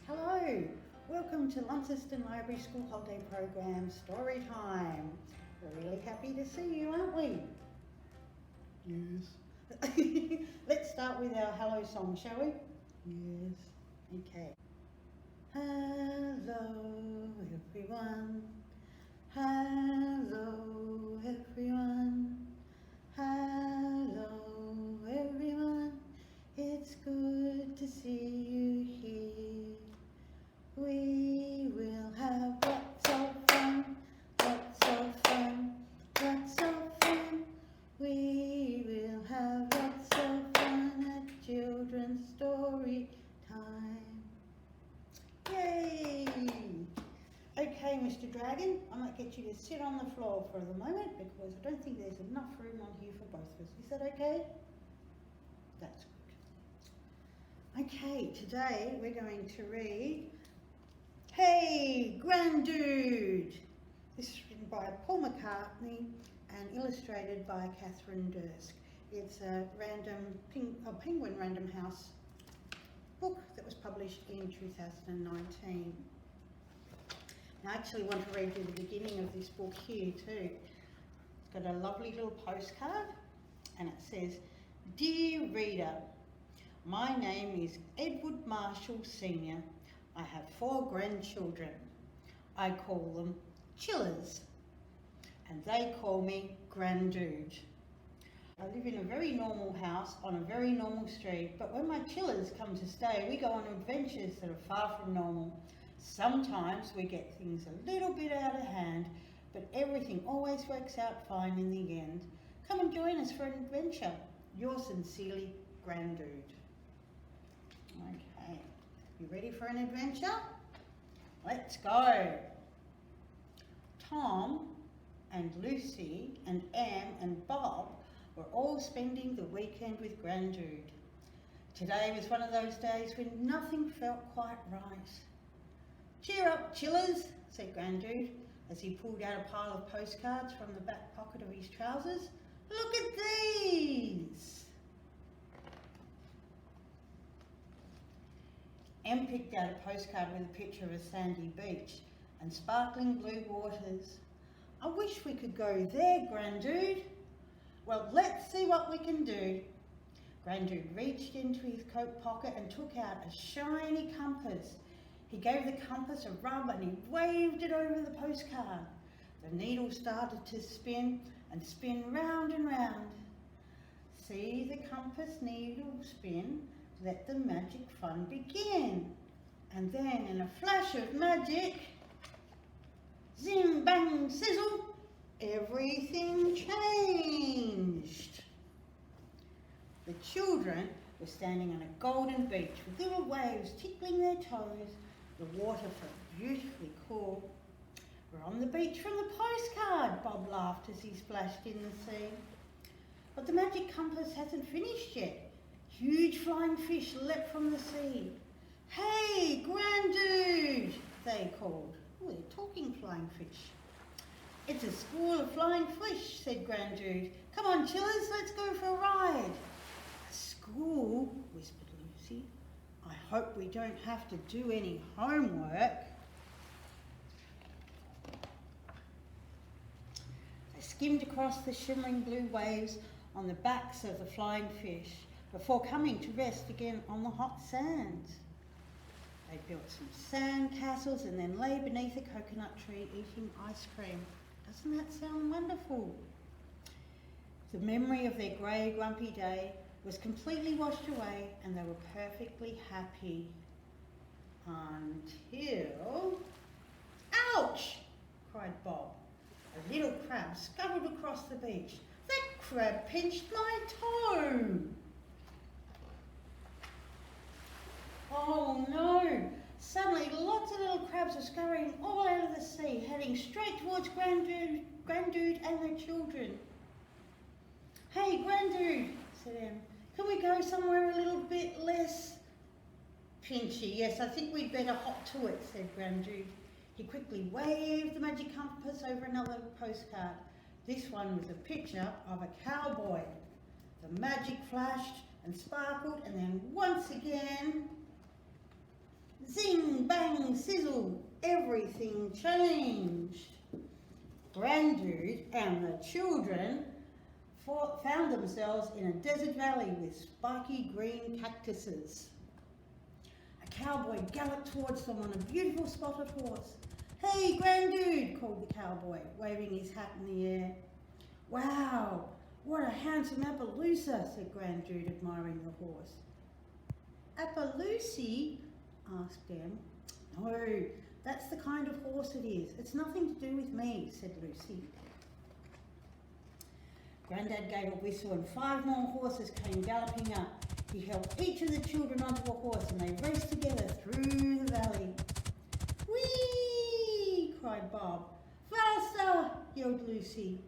Hello, welcome to Launceston Library School Holiday Program Storytime. We're really happy to see you, aren't we? Yes. Let's start with our hello song, shall we? Yes. Okay. Hello everyone. Hello everyone. Hello everyone. It's good to see you here. We will have lots of fun, lots of fun, lots of fun. We will have lots of fun at children's story time. Yay! Okay, Mr. Dragon, I might get you to sit on the floor for the moment because I don't think there's enough room on here for both of us. Is that okay? That's good. Okay, today we're going to read Hey Grandude! This is written by Paul McCartney and illustrated by Kathryn Durst. It's a Penguin Random House book that was published in 2019. I actually want to read you the beginning of this book here too. It's got a lovely little postcard and it says, Dear reader, my name is Edward Marshall Sr. I have 4 grandchildren. I call them Chillers and they call me Grandude. I live in a very normal house on a very normal street, but when my Chillers come to stay, we go on adventures that are far from normal. Sometimes we get things a little bit out of hand, but everything always works out fine in the end. Come and join us for an adventure. Yours sincerely, Grandude. Okay, you ready for an adventure? Let's go. Tom and Lucy and Anne and Bob were all spending the weekend with Grandude. Today was one of those days when nothing felt quite right. Cheer up, Chillers, said Grandude as he pulled out a pile of postcards from the back pocket of his trousers. Look at these! Em picked out a postcard with a picture of a sandy beach and sparkling blue waters. I wish we could go there, Grandude. Well, let's see what we can do. Grandude reached into his coat pocket and took out a shiny compass. He gave the compass a rub and he waved it over the postcard. The needle started to spin and spin round and round. See the compass needle spin, let the magic fun begin. And then in a flash of magic, zing bang sizzle, everything changed. The children were standing on a golden beach with little waves tickling their toes. The water felt beautifully cool. We're on the beach from the postcard, Bob laughed as he splashed in the sea. But the magic compass hasn't finished yet. Huge flying fish leapt from the sea. Hey, Grandude, they called. Oh, they're talking flying fish. It's a school of flying fish, said Grandude. Come on, Chillers, let's go for a ride. A school, whispered Lucy. I hope we don't have to do any homework. They skimmed across the shimmering blue waves on the backs of the flying fish before coming to rest again on the hot sands. They built some sand castles and then lay beneath a coconut tree eating ice cream. Doesn't that sound wonderful? The memory of their grey, grumpy day was completely washed away and they were perfectly happy. Until... Ouch! Cried Bob. A little crab scuttled across the beach. That crab pinched my toe! Oh no! Suddenly lots of little crabs were scurrying all out of the sea, heading straight towards Grandude and their children. Hey Grandude, said Em, can we go somewhere a little bit less pinchy? Yes, I think we'd better hop to it, said Grandude. He quickly waved the magic compass over another postcard. This one was a picture of a cowboy. The magic flashed and sparkled and then once again Zing, bang, sizzle, everything changed. Grandude and the children found themselves in a desert valley with spiky green cactuses. A cowboy galloped towards them on a beautiful spotted horse. "Hey, Grandude," called the cowboy, waving his hat in the air. "Wow, what a handsome Appaloosa," said Grandude, admiring the horse. "Appaloosie?" asked Em. "No, that's the kind of horse it is. It's nothing to do with me," said Lucy. Grandad gave a whistle and 5 more horses came galloping up. He helped each of the children onto a horse and they raced together through the valley. "Whee!" cried Bob. "Faster!" yelled Lucy.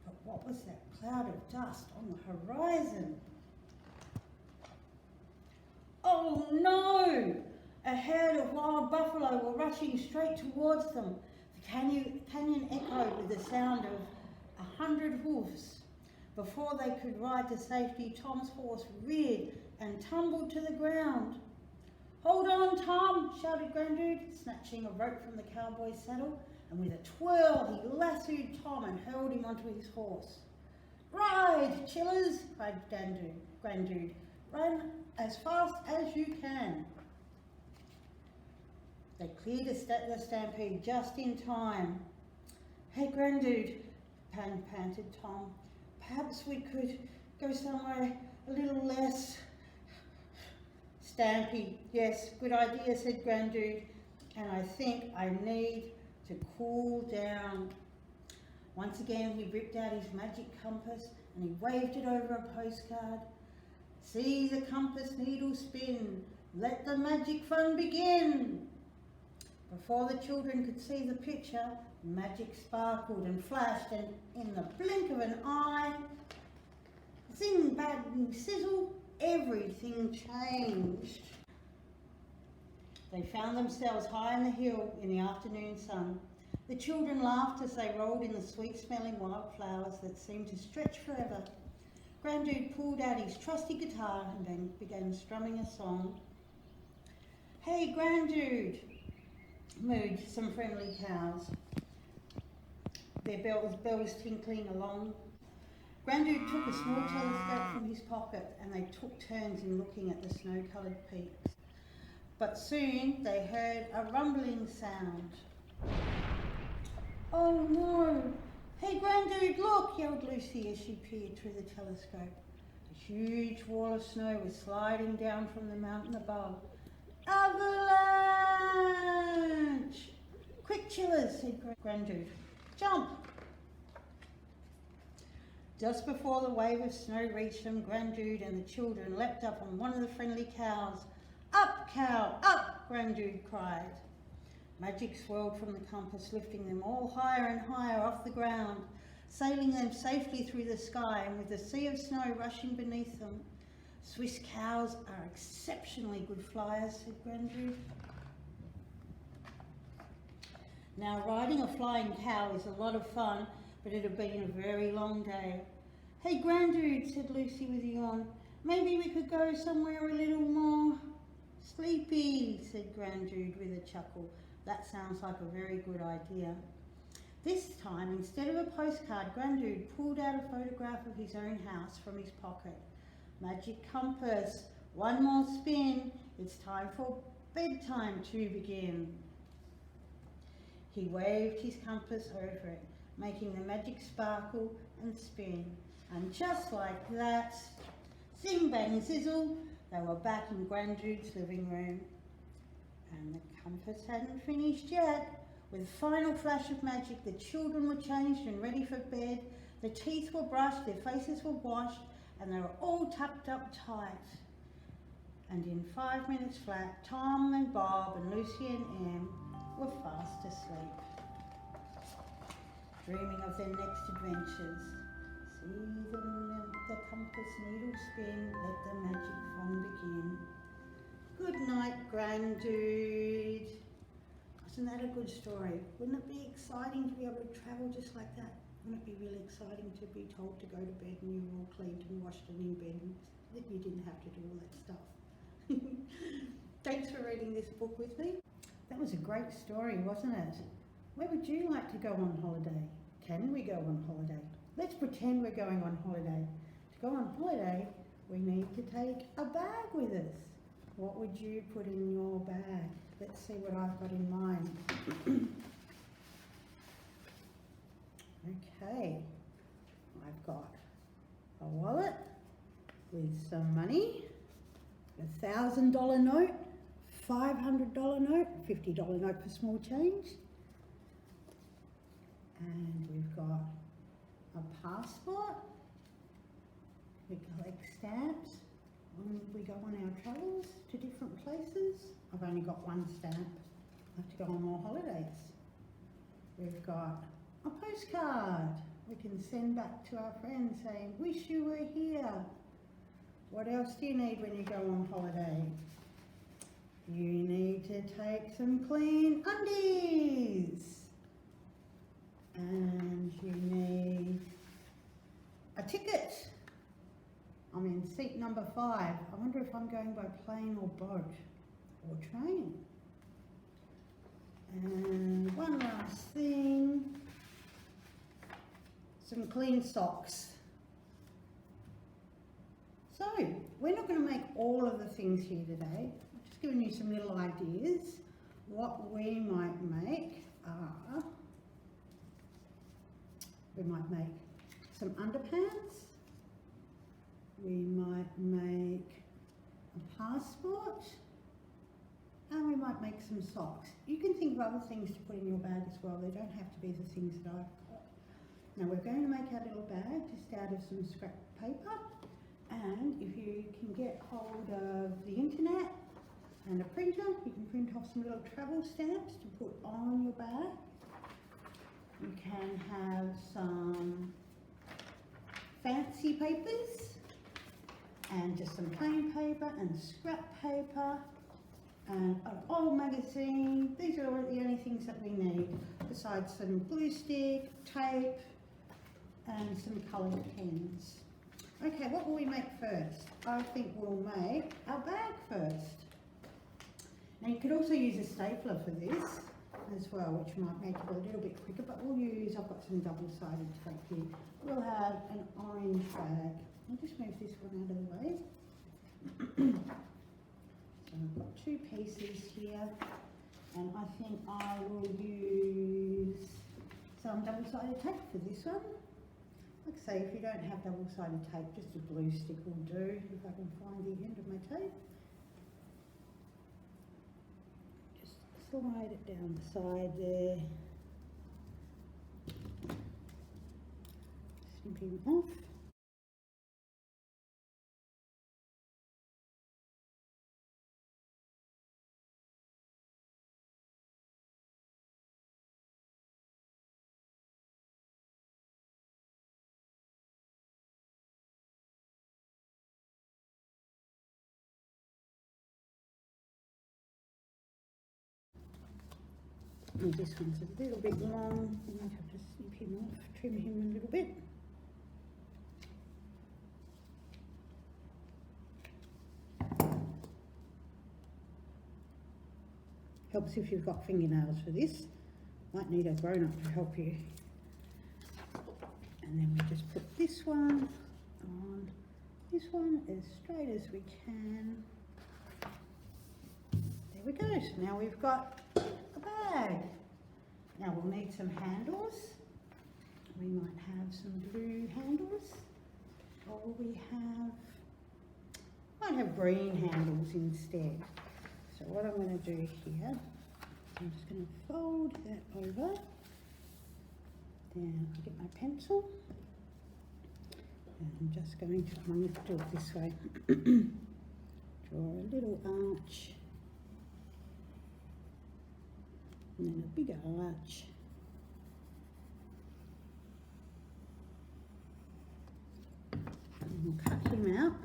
But what was that cloud of dust on the horizon? Oh no! A herd of wild buffalo were rushing straight towards them. The canyon echoed with the sound of 100 hoofs. Before they could ride to safety, Tom's horse reared and tumbled to the ground. "Hold on, Tom!" shouted Grandude, snatching a rope from the cowboy's saddle, and with a twirl he lassoed Tom and hurled him onto his horse. "Ride, chillers!" cried Grandude. "Run as fast as you can." They cleared the stampede just in time. "Hey, Grandude," panted Tom. "Perhaps we could go somewhere a little less stampy." "Yes, good idea," said Grandude. "And I think I need to cool down." Once again he ripped out his magic compass and he waved it over a postcard. "See the compass needle spin. Let the magic fun begin." Before the children could see the picture, magic sparkled and flashed, and in the blink of an eye, zing, bang, sizzle, everything changed. They found themselves high on the hill in the afternoon sun. The children laughed as they rolled in the sweet-smelling wildflowers that seemed to stretch forever. Grandude pulled out his trusty guitar and then began strumming a song. "Hey, Grandude," mooed some friendly cows, their bells tinkling along. Grandude took a small telescope from his pocket and they took turns in looking at the snow-coloured peaks. But soon they heard a rumbling sound. "Oh no! Hey, Grandude, look!" yelled Lucy as she peered through the telescope. A huge wall of snow was sliding down from the mountain above. "Avalanche! Quick, chillers," said Grandude. "Jump!" Just before the wave of snow reached them, Grandude and the children leapt up on one of the friendly cows. "Up, cow, up!" Grandude cried. Magic swirled from the compass, lifting them all higher and higher off the ground, sailing them safely through the sky, and with the sea of snow rushing beneath them. "Swiss cows are exceptionally good flyers," said Grandude. Now, riding a flying cow is a lot of fun, but it had been a very long day. "Hey, Grandude," said Lucy with a yawn, "maybe we could go somewhere a little more sleepy," said Grandude with a chuckle. "That sounds like a very good idea." This time, instead of a postcard, Grandude pulled out a photograph of his own house from his pocket. "Magic compass, one more spin. It's time for bedtime to begin." He waved his compass over it, making the magic sparkle and spin. And just like that, zing, bang, sizzle, they were back in Grandude's living room. And the compass hadn't finished yet. With a final flash of magic, the children were changed and ready for bed. The teeth were brushed, their faces were washed, and they were all tucked up tight. And in 5 minutes flat, Tom and Bob and Lucy and Em were fast asleep, dreaming of their next adventures. See the compass needle spin, let the magic fun begin. Good night, Grandude. Isn't that a good story? Wouldn't it be exciting to be able to travel just like that? Wouldn't it be really exciting to be told to go to bed and you were all cleaned and washed and in bed and that you didn't have to do all that stuff? Thanks for reading this book with me. That was a great story, wasn't it? Where would you like to go on holiday? Can we go on holiday? Let's pretend we're going on holiday. To go on holiday, we need to take a bag with us. What would you put in your bag? Let's see what I've got in mine. Okay, I've got a wallet with some money, a $1,000 note, $500 note, $50 note for small change, and we've got a passport. We collect stamps when we go on our travels to different places. I've only got one stamp. I have to go on more holidays. We've got a postcard we can send back to our friends saying, wish you were here. What else do you need when you go on holiday? You need to take some clean undies. And you need a ticket. I'm in seat number 5. I wonder if I'm going by plane or boat or train. And one last thing, some clean socks. So, we're not going to make all of the things here today. I'm just giving you some little ideas. What we might make are, we might make some underpants. We might make a passport. And we might make some socks. You can think of other things to put in your bag as well. They don't have to be the things that I've got. Now we're going to make our little bag just out of some scrap paper. And if you can get hold of the internet and a printer, you can print off some little travel stamps to put on your bag. You can have some fancy papers and just some plain paper and scrap paper and an old magazine. These are the only things that we need, besides some glue stick, tape and some coloured pens. Okay, what will we make first? I think we'll make our bag first. Now you could also use a stapler for this as well, which might make it a little bit quicker, but we'll use, I've got some double-sided tape here. We'll have an orange bag. I'll just move this one out of the way. So I've got 2 pieces here, and I think I will use some double-sided tape for this one. Like I say, if you don't have double-sided tape, just a glue stick will do, if I can find the end of my tape. Just slide it down the side there. Snip him off. And this one's a little bit long. I might have to snip him off, trim him a little bit. Helps if you've got fingernails for this. Might need a grown-up to help you. And then we just put this one on. This one as straight as we can. There we go. So now we've got a bag. Now we'll need some handles. We might have some blue handles, or we might have green handles instead. So what I'm going to do here, I'm just going to fold that over. Then I'll get my pencil, and I'm just going to, I'm going to do it this way. Draw a little arch. And then a bigger arch. And we'll cut him out.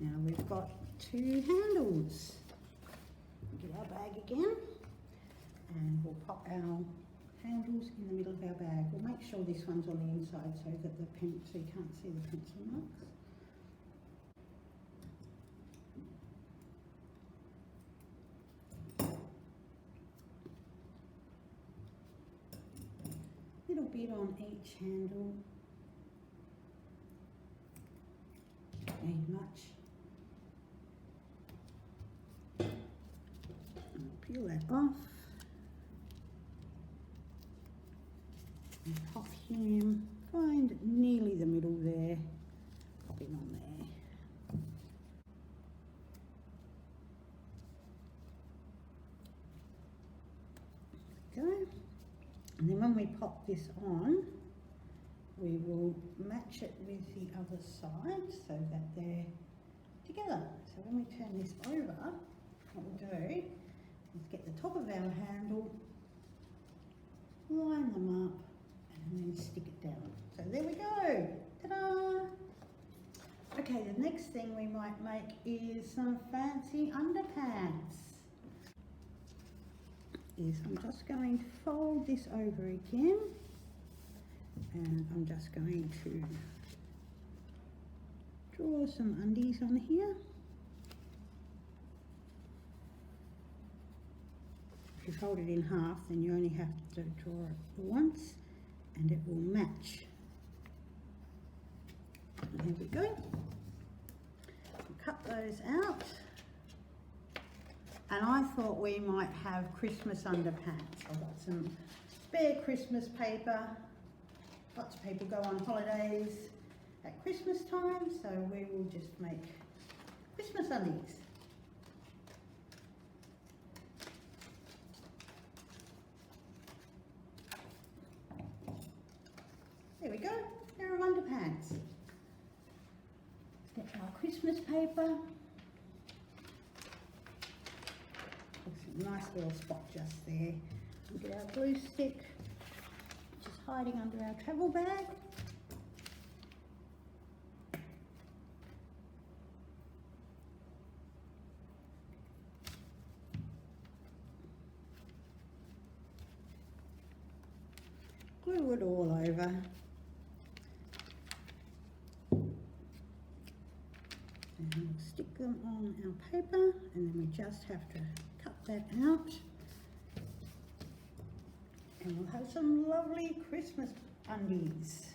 Now we've got 2 handles. Get our bag again, and we'll pop our handles in the middle of our bag. We'll make sure this one's on the inside so that so you can't see the pencil marks. Little bit on each handle. Don't need much. Peel that off. And pop him, find nearly the middle there, pop him on there. There we go. And then when we pop this on, we will match it with the other side so that they're together. So when we turn this over, what we'll do is get the top of our handle, line them up, and then stick it down. So there we go. Ta-da! Okay, the next thing we might make is some fancy underpants. I'm just going to fold this over again, and I'm just going to draw some undies on here. If you fold it in half, then you only have to draw it once and it will match. And there we go. We'll cut those out. And I thought we might have Christmas underpants. I've got some spare Christmas paper. Lots of people go on holidays at Christmas time, so we will just make Christmas undies. There we go, there are underpants. Let's get our Christmas paper. Nice little spot just there. We'll get our glue stick, which is hiding under our travel bag. Glue it all over. And we'll stick them on our paper, and then we just have to cut that out, and we'll have some lovely Christmas undies.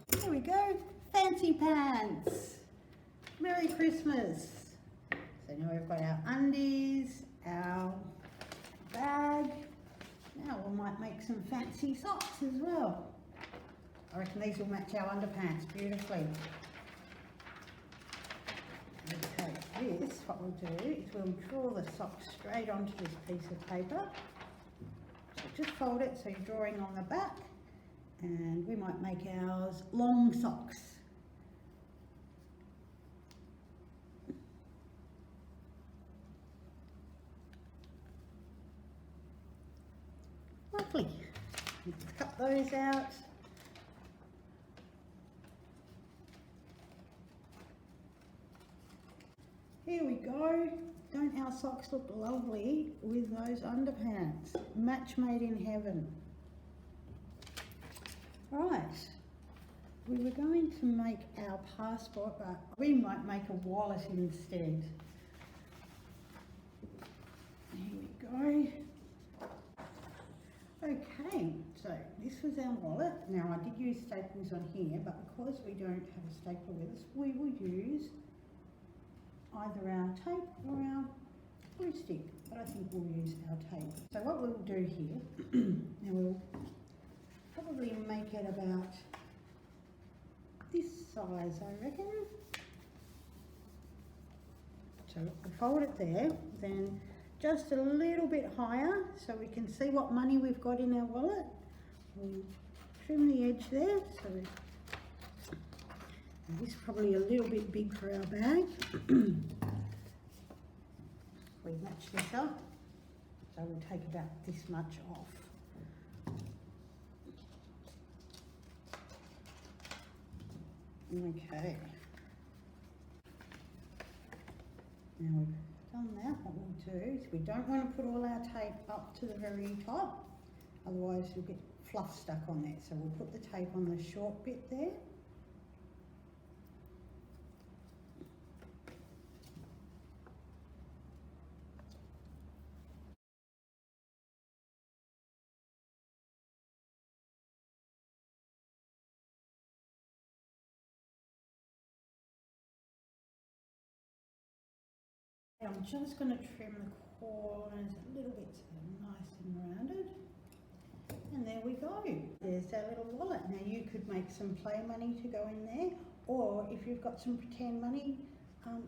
There we go, fancy pants. Merry Christmas. So now we've got our undies, our bag. Now we might make some fancy socks as well. I reckon these will match our underpants beautifully. Okay, this, what we'll do is we'll draw the socks straight onto this piece of paper. So just fold it so you're drawing on the back. And we might make ours long socks. Lovely. Let's cut those out. Here we go. Don't our socks look lovely with those underpants? Match made in heaven. Right, we were going to make our passport, but we might make a wallet instead. Here we go. Okay, so this was our wallet. Now I did use staples on here, but because we don't have a stapler with us, we will use either our tape or our glue stick, but I think we'll use our tape. So what we'll do here, now we'll probably make it about this size, I reckon. So we'll fold it there, then just a little bit higher so we can see what money we've got in our wallet. we'll trim the edge there. So this is probably a little bit big for our bag. We match this up, so we'll take about this much off. Okay. Now we've done that, what we'll do is we don't want to put all our tape up to the very top, otherwise you'll get fluff stuck on there. So we'll put the tape on the short bit there. I'm just going to trim the corners a little bit so they're nice and rounded. And there we go. There's our little wallet. Now you could make some play money to go in there, or if you've got some pretend money,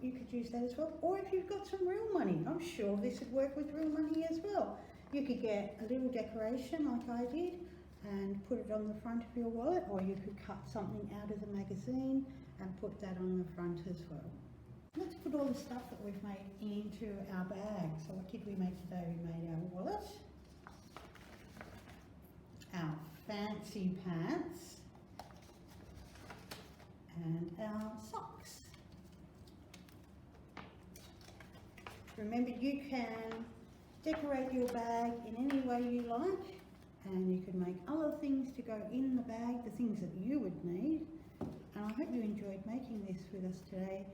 you could use that as well. Or if you've got some real money, I'm sure this would work with real money as well. You could get a little decoration like I did and put it on the front of your wallet, or you could cut something out of the magazine and put that on the front as well. Let's put all the stuff that we've made into our bag. So what did we make today? We made our wallet, our fancy pants, and our socks. Remember, you can decorate your bag in any way you like, and you can make other things to go in the bag, the things that you would need. And I hope you enjoyed making this with us today.